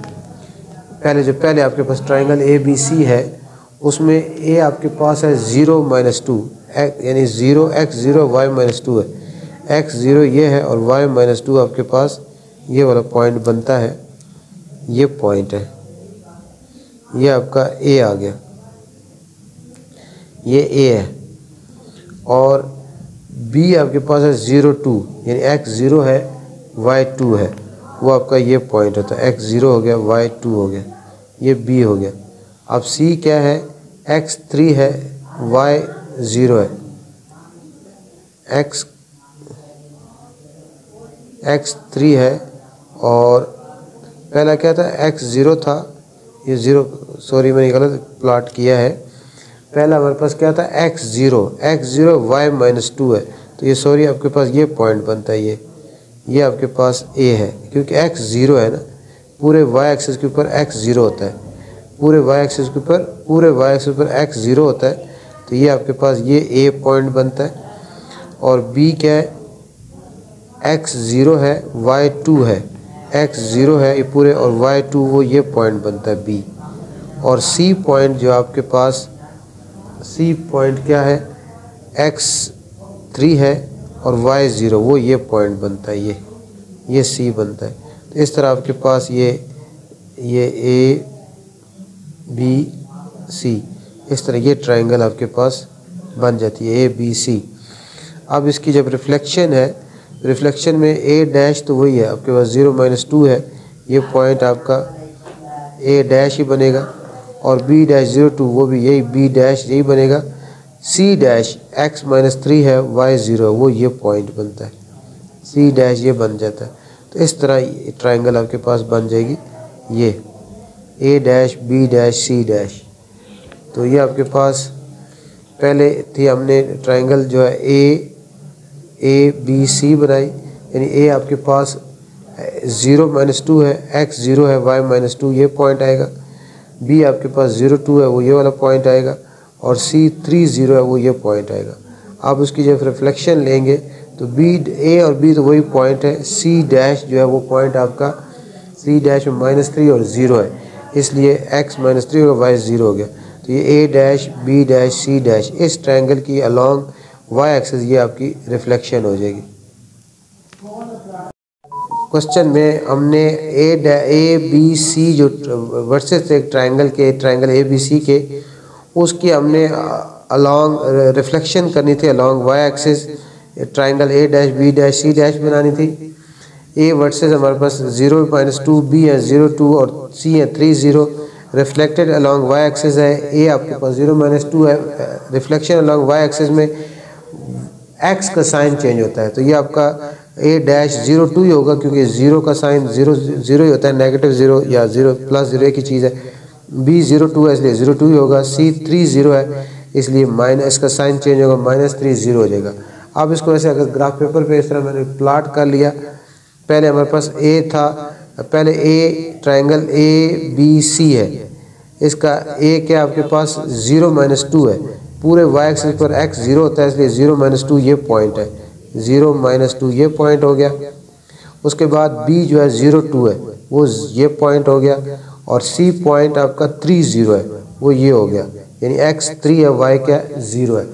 पहले आपके पास ट्राइंगल ABC है, उसमें ए आपके पास है 0 -2, यानी 0 x 0 y -2 है, x 0 ये है और y -2 आपके पास ये वाला पॉइंट बनता है, ये पॉइंट है, ये आपका ए आ गया, ये ए है, और बी आपके पास है 0 2, यानी x 0 है y 2 है, वो आपका ये पॉइंट होता है, x 0 हो गया y 2 हो गया, ये बी हो गया। अब सी क्या है, x 3 है y 0 है, x 3 है, और पहला क्या था, x 0 था, ये 0, सॉरी मैंने गलत प्लॉट किया है, पहला हमारे पास क्या था, x 0 y -2 है, तो ये सॉरी आपके पास ये पॉइंट बनता है, ये आपके पास a है, क्योंकि x 0 है ना, पूरे y एक्सिस के ऊपर x 0 होता है, पूरे y एक्सिस के ऊपर x 0 होता है, तो ये आपके पास ये a पॉइंट बनता है। और b क्या है, x 0 है y 2 है, x 0 है ये पूरे, और y 2 वो ये पॉइंट बनता है b। और c पॉइंट जो आपके पास, c पॉइंट क्या है, x 3 है और y 0 वो ये पॉइंट बनता है, ये c बनता है। तो इस तरह आपके पास ये a b c, इस तरह ये ट्रायंगल आपके पास बन जाती है, a b c। अब इसकी जब रिफ्लेक्शन है, रिफ्लेक्शन में a डैश तो वही है आपके पास 0 -2 है, ये पॉइंट आपका a डैश ही बनेगा, और b डैश 0 2 वो भी यही b डैश यही बनेगा, c डैश x -3 है y 0 वो ये पॉइंट बनता है, c डैश ये बन जाता है। तो इस तरह ट्रायंगल आपके पास बन जाएगी, ये a dash b dash c dash. तो ये आपके पास पहले थी, हमने ट्रायंगल जो है a b c बनाई, यानी a आपके पास 0 -2 है, x 0 है y -2 ये पॉइंट आएगा, b आपके पास 0 2 है वो ये वाला पॉइंट आएगा, और c 3 0 है वो ये पॉइंट आएगा। आप उसकी जब रिफ्लेक्शन लेंगे तो a और b तो वही पॉइंट है, c डैश जो है वो पॉइंट आपका c डैश में -3 और 0 है, इसलिए x -3 और y 0 हो गया। तो ये a dash b dash c dash, इस ट्रायंगल की अलॉन्ग y एक्सिस ये आपकी रिफ्लेक्शन हो जाएगी। क्वेश्चन में हमने ए बी सी जो वर्सेस एक ट्रायंगल के, ट्रायंगल ए बी सी के, उसकी हमने अलॉन्ग रिफ्लेक्शन करनी थी along Y axis, triangle A dash B dash C dash बनानी थी। ए वर्सेस हमारे पास 0 -2, बी है 0 2 और सी है 3 0, रिफ्लेक्टेड अलॉन्ग वाई एक्सिस है, ए आपके पास 0 -2 है, रिफ्लेक्शन अलॉन्ग वाई एक्सिस में एक्स का साइन चेंज होता है, तो ये आपका ए डैश 0 2 ही होगा, क्योंकि 0 का साइन 0 ही होता है, -0 या 0 +0 एक ही चीज़ है। बी 0 2 है इसलिए 0 2 ही होगा, सी 3 0 है इसलिए माइनस का साइन चेंज होगा, -3 0 हो जाएगा। अब इसको ऐसे अगर ग्राफ पेपर पे इस तरह मैंने प्लाट कर लिया, पहले हमारे पास ए था, पहले ए ट्रायंगल ए बी सी है, इसका ए क्या आपके पास 0 -2 है, पूरे वाई एक्सिस पर एक्स 0 होता है, इसलिए 0 - 2 ये पॉइंट है, 0 - 2 ये पॉइंट हो गया। उसके बाद बी जो है 0 2 है, वो ये पॉइंट हो गया। और सी पॉइंट आपका 3 0 है, वो ये हो गया, यानी एक्स 3 है, वाई क्या 0 है।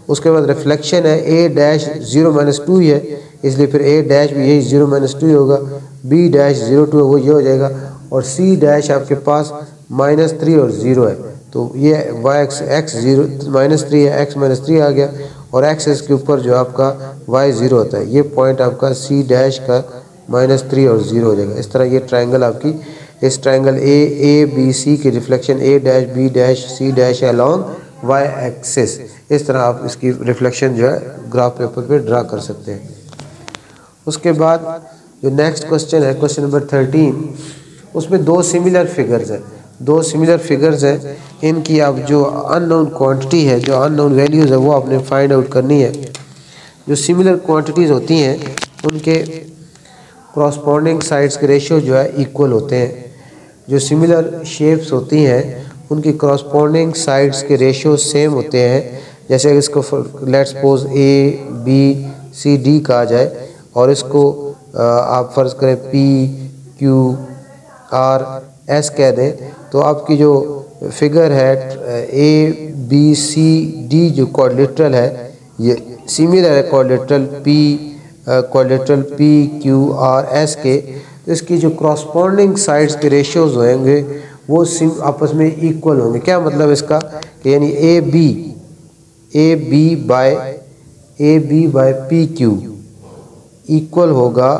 उसके बाद रिफ्लेक्शन है ए डैश 0 - 2 ही है, इसलिए फिर ए डैश भी यही 0 - 2 ही होगा। बी डैश 0 2 है, वो ये हो जाएगा। और सी डैश आपके पास -3 और 0 है, तो ये वाई एक्स 0 -3 है, एक्स -3 आ गया। और एक्स के ऊपर जो आपका वाई 0 होता है, ये पॉइंट आपका सी डैश का -3 और 0 हो जाएगा। इस तरह ये ट्रायंगल आपकी, इस ट्रायंगल ए बी सी की reflection A dash B dash C dash along Y axis, इस तरह आप इसकी रिफ्लेक्शन जो है ग्राफ पेपर पे ड्रा कर सकते हैं। उसके बाद जो नेक्स्ट क्वेश्चन है, क्वेश्चन नंबर 13, उसमें दो सिमिलर फिगर्स हैं, इनकी आप जो अननोन क्वांटिटी है, जो अननोन वैल्यूज़ है, वो आपने फाइंड आउट करनी है। जो सिमिलर क्वांटिटीज़ होती हैं उनके कॉरस्पॉन्डिंग साइड्स के रेशियो जो है इक्वल होते हैं। जो सिमिलर शेप्स होती हैं उनकी कॉरस्पॉन्डिंग साइड्स के रेशियो सेम होते हैं। जैसे इसको let's suppose A B C D कहा जाए और इसको आप फ़र्ज़ करें पी क्यू आर एस कह दें, तो आपकी जो फिगर है ए बी सी डी जो क्वाड्रिलेटरल है, ये सिमिलर है quadrilateral P Q R S के। तो इसकी जो कॉरस्पॉन्डिंग साइड्स के रेशियोज होंगे वो आपस में इक्वल होंगे। क्या मतलब इसका कि यानी A B by P Q equal होगा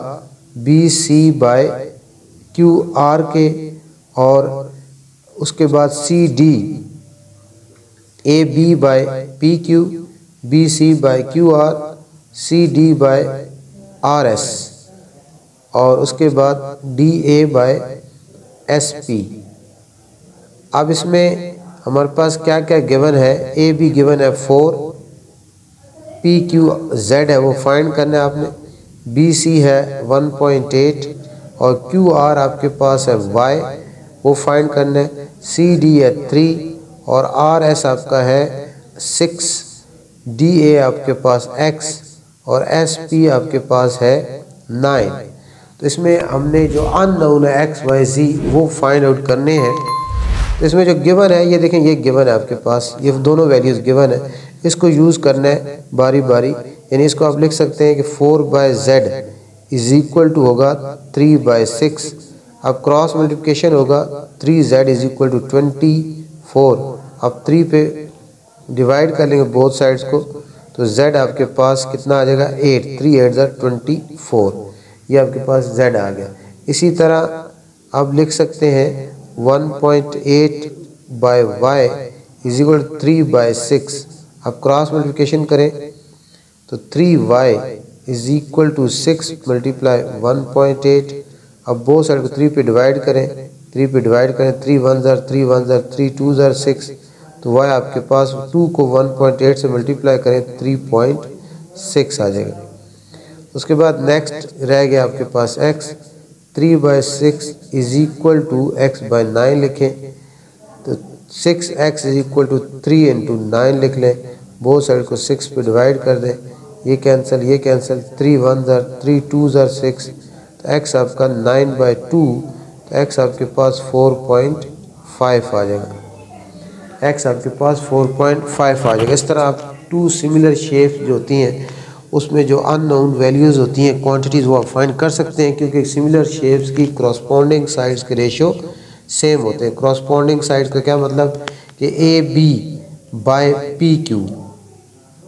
B C by Q R के, और उसके बाद C D A B by P Q B C by Q R C D by R S, और उसके बाद D A by S P. अब इसमें हमारे पास क्या क्या गिवन है, ए बी गिवन है 4, पी क्यू जेड है वो फाइंड करना है आपने, बी सी है 1.8 और क्यू आर आपके पास है वाई, वो फाइंड करना है, सी डी है 3 और आर एस आपका है 6, डी ए आपके पास x और एस पी आपके पास है 9। तो इसमें हमने जो अननोन है एक्स वाई जी वो फाइंड आउट करने हैं। तो इसमें जो गिवन है, ये देखें, ये गिवन है आपके पास, ये दोनों वैल्यूज़ गिवन है, इसको यूज़ करना है बारी बारी। यानी इसको आप लिख सकते हैं कि 4/z इज इक्वल टू होगा 3/6। अब क्रॉस मल्टीप्लिकेशन होगा 3z इज इक्वल टू 24। अब 3 पे डिवाइड कर लेंगे बोथ साइड्स को, तो z आपके पास कितना आ जाएगा 8, 3 8 ज़ा 24, ये आपके पास z आ गया। इसी तरह आप लिख सकते हैं 1.8 by y is equal to 3/6। अब क्रॉस मल्टीप्लिकेशन करें तो 3y is equal to 6 multiply 1.8। अब बोथ साइड को 3 पे डिवाइड करें, 3 1 ज़ा 3 1 ज़ा 3 2 ज़ा 6, तो y आपके पास 2 को 1.8 से मल्टीप्लाई करें 3.6 आ जाएगा। उसके बाद नेक्स्ट रह गया आपके पास x, 3/6 is equal to x/9 लिखें, तो 6x is equal to 3 into 9 लिख लें, बोथ साइड को 6 पे डिवाइड कर दें, ये कैंसिल 3 1 ज़ा 3 2 ज़ा 6, तो x आपका 9/2, तो x आपके पास 4.5 आ जाएगा, x आपके पास 4.5 आ जाएगा। इस तरह आप टू सिमिलर शेप्स जो होती हैं उसमें जो अननोन वैल्यूज़ होती हैं क्वांटिटीज़ वो आप फाइंड कर सकते हैं, क्योंकि सिमिलर शेप्स की कॉरस्पॉन्डिंग साइड्स के रेशियो सेम होते हैं। कॉरस्पॉन्डिंग साइड्स का क्या मतलब कि A B by P Q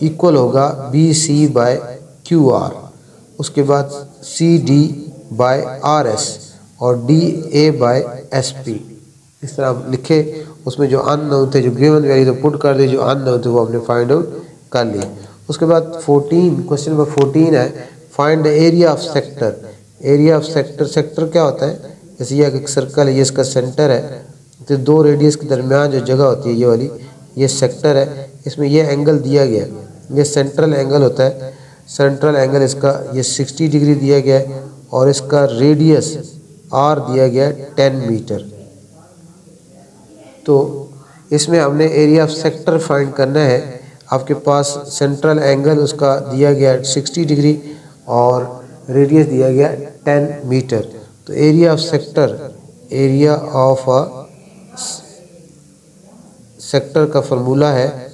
equal होगा B C by Q R, उसके बाद C D by R S और D A by S P. इस तरह आप लिखे, उसमें जो अननोन थे, जो गिवन वैल्यू तो पुट कर दे, जो अननोन थे वो आपने फाइंड आउट कर लिए। उसके बाद 14, क्वेश्चन नंबर 14 है find the area of sector. Area of sector क्या होता है, जैसे ये एक सर्कल है, ये इसका सेंटर है, तो दो रेडियस के दरमियान जो जगह होती है ये वाली, ये सेक्टर है। इसमें ये एंगल दिया गया है, ये सेंट्रल एंगल होता है, सेंट्रल एंगल इसका ये 60 डिग्री दिया गया है और इसका रेडियस आर दिया गया है 10 मीटर। तो इसमें हमने एरिया ऑफ सेक्टर फाइंड करना है। आपके पास सेंट्रल एंगल उसका दिया गया 60 डिग्री और रेडियस दिया गया 10 मीटर। तो एरिया ऑफ सेक्टर का फार्मूला है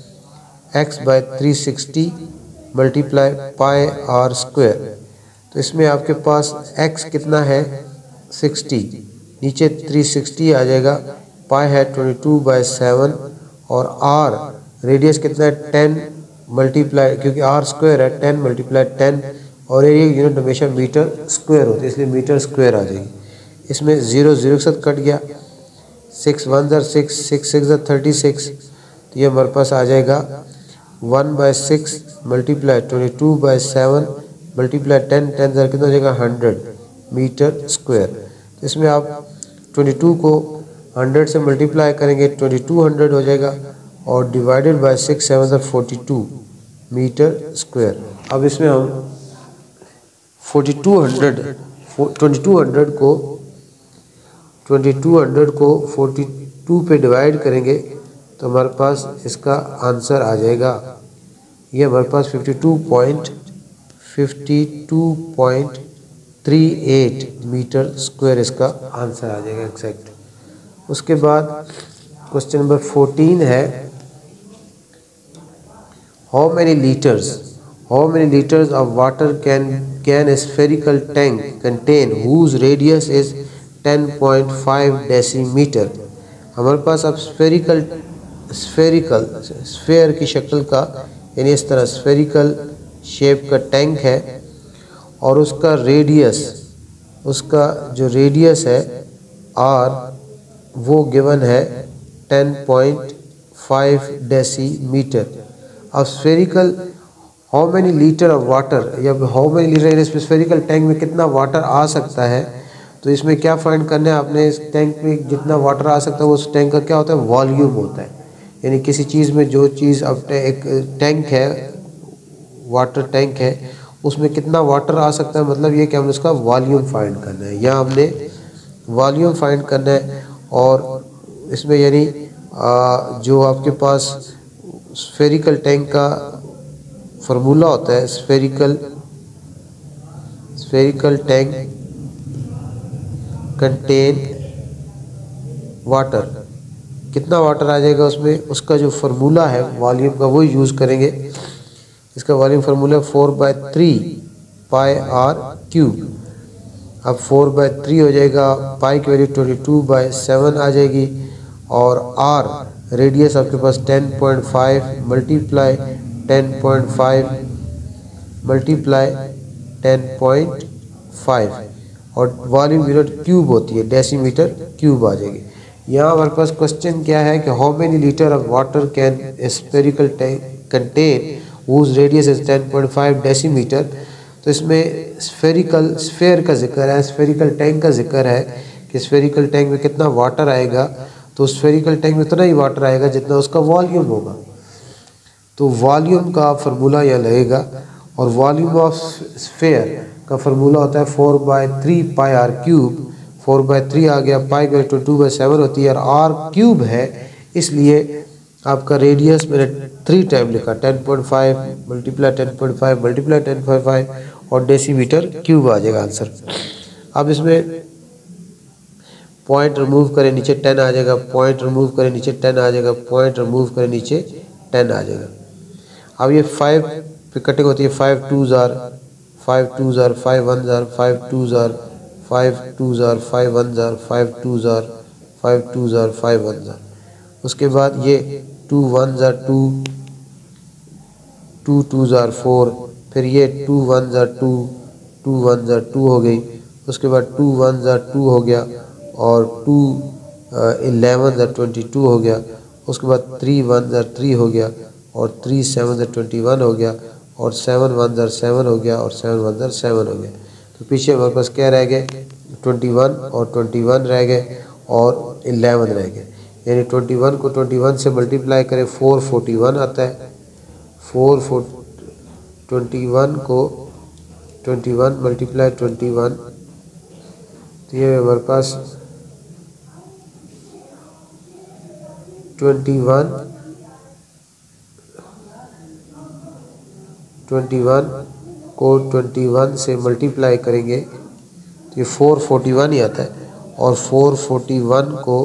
x/360 multiply pi are square. तो इसमें आपके पास x कितना है 60, नीचे 360 आ जाएगा, पाई है 22/7 और r रेडियस कितना है 10 मल्टीप्लाई, क्योंकि r स्क्वायर है 10 मल्टीप्लाई 10 और एरिया की यूनिट हमेशा मीटर स्क्वायर होती है इसलिए मीटर स्क्वायर आ जाएगी। इसमें 0 0 के साथ कट गया, 6 1 6 6 6 36, तो ये हमारे पास आ जाएगा 1/6 मल्टीप्लाई 22/7 मल्टीप्लाई 10 10 कितना हो जाएगा 100 मीटर स्क्वायर। तो इसमें आप 22 को 100 से मल्टीप्लाई करेंगे 2200 हो जाएगा और डिवाइडेड बाय 6 7 42 मीटर स्क्वायर। अब इसमें हम 2200 को 42 पे डिवाइड करेंगे तो हमारे पास इसका आंसर आ जाएगा, ये हमारे पास 52.38 मीटर स्क्वायर इसका आंसर आ जाएगा एग्जैक्ट। उसके बाद क्वेश्चन नंबर 14 है, how many litres of water can a spherical tank contain whose radius is 10.5 decimetre. हमारे पास अब स्फेयर की शक्ल का यानी इस तरह स्फेरिकल शेप का टैंक है और उसका जो रेडियस है आर वो गिवन है 10.5 डेसीमीटर। अब spherical how many litre of water या हाउ मेनी लीटर इस स्फेरिकल टैंक में कितना वाटर आ सकता है, तो इसमें क्या फाइंड करना है आपने, इस टैंक में जितना वाटर आ सकता है उस टैंक का क्या होता है वॉल्यूम होता है। यानी किसी चीज़ में जो चीज़ अब एक टैंक है वाटर टैंक है उसमें कितना वाटर आ सकता है, मतलब ये कि हमने उसका वॉल्यूम फाइंड करना है, या हमने वॉल्यूम फाइंड करना है। और इसमें यानी जो आपके पास स्फेरिकल टैंक का फार्मूला होता है स्फेरिकल टैंक कंटेन वाटर, कितना वाटर आ जाएगा उसमें, उसका जो फार्मूला है वॉल्यूम का वो यूज़ करेंगे। इसका volume formula 4/3 pi R cube. अब 4/3 हो जाएगा, पाई की वैल्यू 22/7 आ जाएगी और आर रेडियस आपके पास 10.5 मल्टीप्लाई 10.5 मल्टीप्लाई 10.5 और वॉल्यूम यूनिट क्यूब होती है, डेसीमीटर क्यूब आ जाएगी। यहाँ हमारे पास क्वेश्चन क्या है कि how many litre of water can a spherical tank contain whose radius is 10.5 decimetre. तो इसमें स्फेयर का जिक्र है, स्फेरिकल टैंक का जिक्र है कि स्फेरिकल टैंक में कितना वाटर आएगा, तो स्फेरिकल टैंक में उतना ही वाटर आएगा जितना उसका वॉल्यूम होगा। तो वॉल्यूम का फार्मूला यह लगेगा और वॉल्यूम ऑफ स्फेयर का फार्मूला होता है 4/3 पाई आर क्यूब। 4/3 आ गया, पाई की 22/7 होती है और आर क्यूब है इसलिए आपका रेडियस मैंने 3 टाइम लिखा, 10.5 मल्टीप्लाई 10.5 मल्टीप्लाई 10.5 और डेसीमीटर क्यूब आ जाएगा आंसर। अब इसमें पॉइंट रिमूव करें नीचे 10 आ जाएगा, पॉइंट रिमूव करें नीचे 10 आ जाएगा, पॉइंट रिमूव करें नीचे 10 आ जाएगा। अब ये 5 पे कटिंग होती है, 5 2s are 5 2s are 5 1s are 5 2s are 5 2s are 5 1s are 5 2s are 5 2s are 5 1s are। उसके बाद ये 2 1s are 2 2 2s are 4, फिर ये 2 1s are 2 2 1s are 2 हो गई। उसके बाद 2 1s are 2 हो गया और 2 11s are 22 हो गया। उसके बाद 3 1s are 3 हो गया और 3 7s are 21 हो गया और 7 1s are 7 हो गया और 7 1s are 7 हो गया। तो पीछे हमारे पास क्या रह गए 21 और 21 रह गए और 11 रह गए। यानी 21 को 21 से मल्टीप्लाई करें 441 आता है। 21 को 21 मल्टीप्लाई 21 तो ये हमारे पास 21 21 को 21 से मल्टीप्लाई करेंगे तो ये 441 ही आता है, और 441 को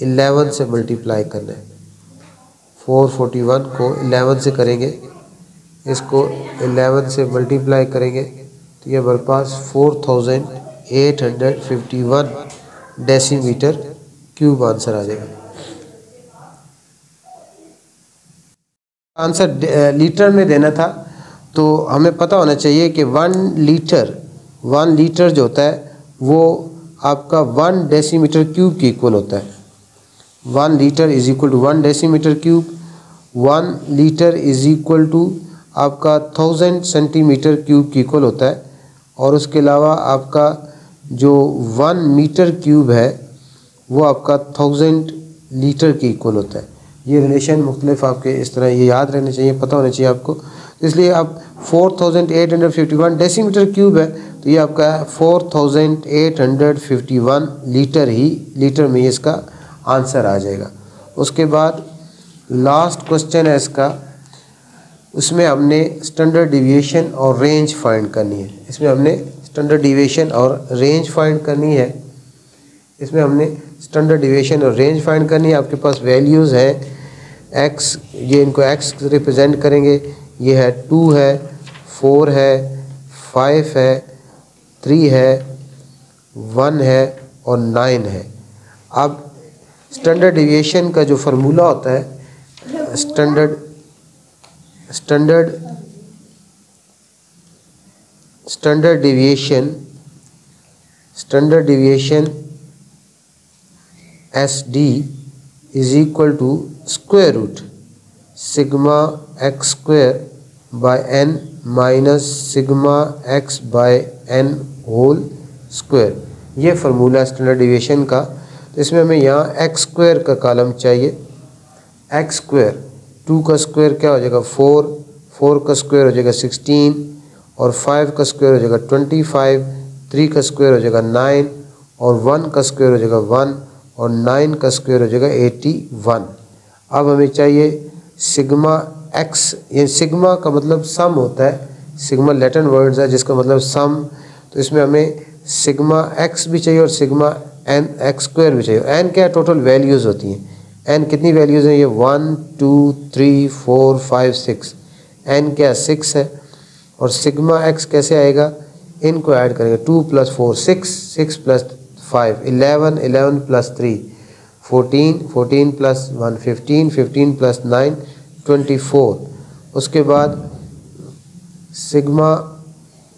11 से मल्टीप्लाई करना है। 441 को 11 से करेंगे, इसको 11 से मल्टीप्लाई करेंगे तो ये हमारे पास 4851 डेसीमीटर क्यूब आंसर आ जाएगा। आंसर लीटर में देना था, तो हमें पता होना चाहिए कि 1 लीटर जो होता है वो आपका 1 डेसीमीटर क्यूब के इक्वल होता है। 1 litre is equal to 1 decimetre cube. 1 litre is equal to आपका 1000 सेंटीमीटर क्यूब के इक्वल होता है, और उसके अलावा आपका जो 1 मीटर क्यूब है वो आपका 1000 लीटर के इक्वल होता है। ये रिलेशन मुख्तलिफ आपके इस तरह ये याद रहने चाहिए, पता होना चाहिए आपको। इसलिए आप 4851 डेसीमीटर क्यूब है, तो ये आपका 4851 लीटर में इसका आंसर आ जाएगा। उसके बाद लास्ट क्वेश्चन है इसका, उसमें हमने स्टैंडर्ड डिविएशन और रेंज फाइंड करनी है। इसमें हमने स्टैंडर्ड डिविएशन और रेंज फाइंड करनी है। आपके पास वैल्यूज़ हैं x, ये इनको x रिप्रेजेंट करेंगे। ये है 2 है, 4 है, 5 है, 3 है, 1 है और 9 है। अब स्टैंडर्ड डिविएशन का जो फार्मूला होता है, standard deviation SD is equal to square root sigma x square by n minus sigma x by n whole square. ये फार्मूला स्टैंडर्ड डिविएशन का। तो इसमें हमें यहाँ x स्क्वायर का कॉलम चाहिए। x स्क्वायर 2 का स्क्वायर क्या हो जाएगा 4, 4 का स्क्वायर हो जाएगा 16, और 5 का स्क्वायर हो जाएगा 25, 3 का स्क्वायर हो जाएगा 9, और 1 का स्क्वायर हो जाएगा 1, और 9 का स्क्वायर हो जाएगा 81। अब हमें चाहिए सिग्मा x। ये सिग्मा का मतलब सम होता है, सिग्मा लैटिन वर्ड्स है जिसका मतलब सम। तो इसमें हमें सिग्मा x भी चाहिए और सिग्मा n x स्क्वायर भी चाहिए। n क्या टोटल वैल्यूज़ होती हैं, n कितनी वैल्यूज़ हैं, ये 1 2 3 4 5 6, n क्या 6 है। और सिग्मा x कैसे आएगा, इनको ऐड करेंगे 2 + 4 6, 6 + 5 11, 11 + 3 14, 14 + 1 15, 15 + 9 24। उसके बाद सिग्मा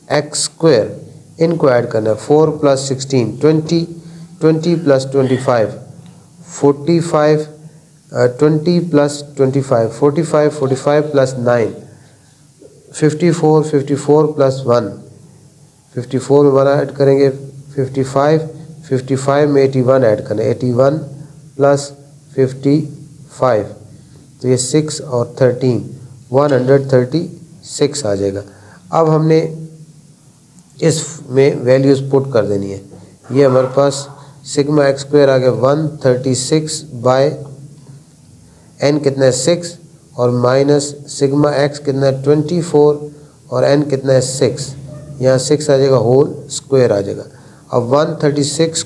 x स्क्वायर, इनको ऐड करना है 4 + 16 20, 20 + 25 45, 20 + 25 45, 45 + 9 54, 54 + 1 54 में 1 ऐड करेंगे 55, 55 में 81 ऐड करना है 81 + 55, तो ये 6 और 13 136 आ जाएगा। अब हमने इसमें वैल्यूज़ पुट कर देनी है। ये हमारे पास सिग्मा x स्क्वायर आ गया 136 बाय n कितना है 6, और माइनस सिग्मा x कितना है 24, और n कितना है 6, यहाँ 6 आ जाएगा होल स्क्वायर आ जाएगा। अब 136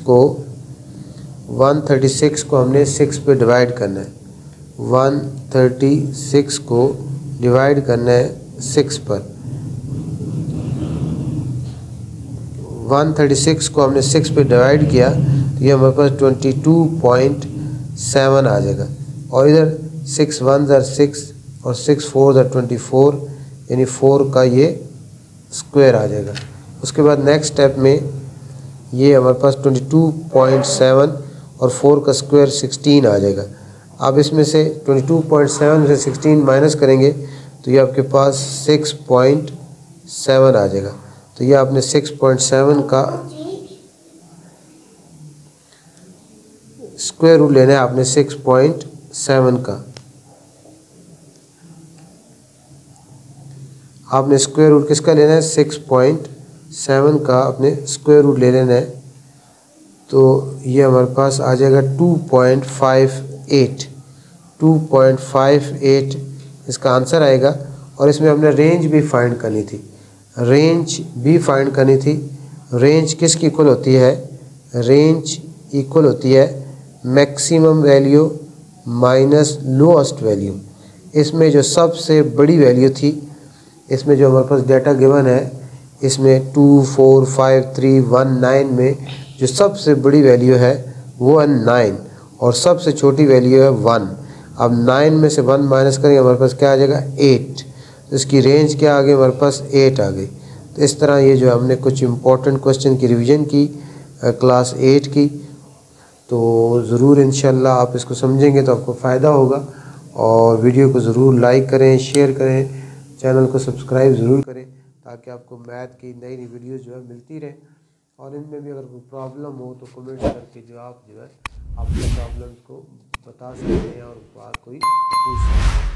को हमने 6 पे डिवाइड करना है। 136 को डिवाइड करना है 6 पर। 136 को हमने 6 पे डिवाइड किया तो ये हमारे पास 22.7 आ जाएगा, और इधर 6 1s are 6 और 6 4s are 24, यानी 4 का ये स्क्वायर आ जाएगा। उसके बाद नेक्स्ट स्टेप में ये हमारे पास 22.7 और 4 का स्क्वायर 16 आ जाएगा। अब इसमें से 22.7 से 16 माइनस करेंगे तो ये आपके पास 6.7 आ जाएगा। तो ये आपने 6.7 का स्क्वायर रूट लेना है आपने 6.7 का। आपने स्क्वायर रूट किसका लेना है 6.7 का आपने स्क्वायर रूट ले लेना है। तो ये हमारे पास आ जाएगा 2.58 इसका आंसर आएगा। और इसमें हमने रेंज भी फाइंड करनी थी। रेंज किसकी इक्वल होती है? रेंज इक्वल होती है maximum value minus lowest value. इसमें जो सबसे बड़ी वैल्यू थी, इसमें जो हमारे पास डेटा गिवन है, इसमें 2, 4, 5, 3, 1, 9 में जो सबसे बड़ी वैल्यू है वो है 9 और सबसे छोटी वैल्यू है 1। अब 9 में से 1 माइनस करेंगे, हमारे पास क्या आ जाएगा? 8। तो इसकी रेंज क्या आ गई? हमारे पास 8 आ गई। तो इस तरह ये जो हमने कुछ इंपॉर्टेंट क्वेश्चन की रिवीजन की क्लास 8 की, तो ज़रूर इंशाल्लाह आप इसको समझेंगे तो आपको फ़ायदा होगा। और वीडियो को ज़रूर लाइक करें, शेयर करें, चैनल को सब्सक्राइब ज़रूर करें ताकि आपको मैथ की नई नई वीडियोज़ जो है मिलती रहे। और इनमें भी अगर कोई प्रॉब्लम हो तो कमेंट करके जो है अपने प्रॉब्लम्स को बता सकते हैं और बात कोई पूछ सकते हैं।